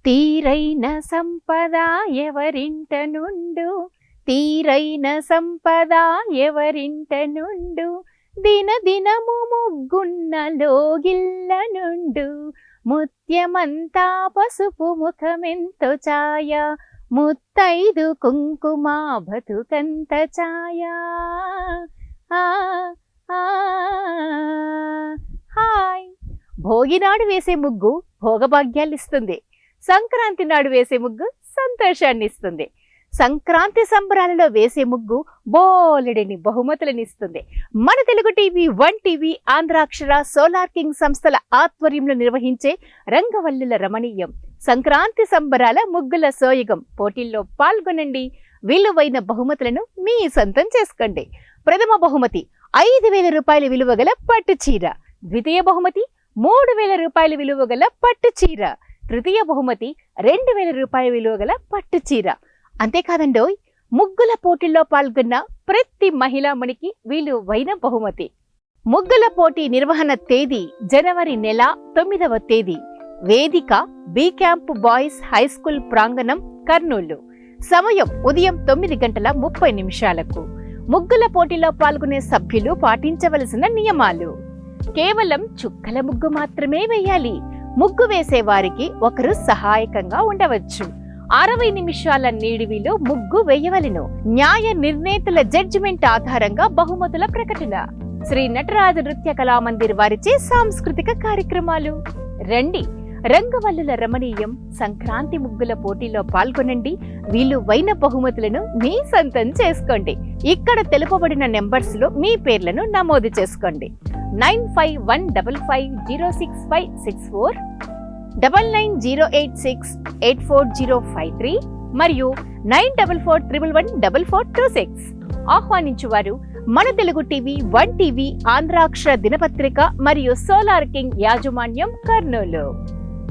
తీరైన సంపద ఎవరింట నుండు, తీరైన సంపద ఎవరింట నుండు, దినదినము ముగ్గున్న లోగిల్ల నుండు, ముత్యమంతా పసుపు ముఖమెంతో ఛాయ, ముత్తైదు కుంకుమ బతుకంత ఛాయ. హాయ్. భోగి నాడు వేసే ముగ్గు భోగభాగ్యాలు ఇస్తుంది, సంక్రాంతి నాడు వేసే ముగ్గు సంతోషాన్ని ఇస్తుంది, సంక్రాంతి సంబరాలలో వేసే ముగ్గు బోలెడని బహుమతులనిస్తుంది. మన Telugu TV, one TV, Andhrakshara, solar king సంస్థల ఆధ్వర్యంలో నిర్వహించే రంగవల్లుల రమణీయం సంక్రాంతి సంబరాల ముగ్గుల సోయగం పోటీల్లో పాల్గొనండి. విలువైన బహుమతులను మీ సొంతం చేసుకోండి. ప్రథమ బహుమతి 5,000 రూపాయల విలువ గల పట్టు చీర, ద్వితీయ బహుమతి 3,000 రూపాయల విలువ గల పట్టు చీర, తృతీయ బహుమతి 2,000 రూపాయల విలువ గల పట్టు చీర. అంతేకాదండోయ్, ముగ్గుల పోటీల్లో పాల్గొన్న ప్రతి మహిళామణికి విలువైన బహుమతి. ముగ్గుల పోటీ నిర్వహణ తేదీ జనవరి నెల 9వ తేదీ. వేదిక B camp boys high school ప్రాంగణం, కర్నూలు. సమయం ఉదయం 9:30 ముగ్గుల పోటీలో పాల్గొనే సభ్యులు పాటించవలసిన నియమాలు: కేవలం చుక్కల ముగ్గు మాత్రమే వేయాలి. ముగ్గు వేసే వారికి ఒకరు సహాయకంగా ఉండవచ్చు. 60 నిమిషాల నిడివిలో ముగ్గు వేయవలెను. న్యాయ నిర్ణేతల జడ్జిమెంట్ ఆధారంగా బహుమతుల ప్రకటన. శ్రీ నటరాజ నృత్య కళామందిర్ వారిచే సాంస్కృతిక కార్యక్రమాలు. రండి, రంగవల్లుల రమణీయం సంక్రాంతి ముగ్గుల పోటీలో పాల్గొనండి. విలువైన బహుమతులను మీ సొంతం చేసుకోండి. ఇక్కడ తెలుపబడిన నెంబర్స్ లో మీ పేర్లను నమోదు చేసుకోండి. 9515506564, 9908684053 మరియు 9441114426. ఆహ్వానించువారు మన Telugu TV, one TV, Andhrakshara దినపత్రిక మరియు సోలార్ కింగ్ యాజమాన్యం, కర్నూలు.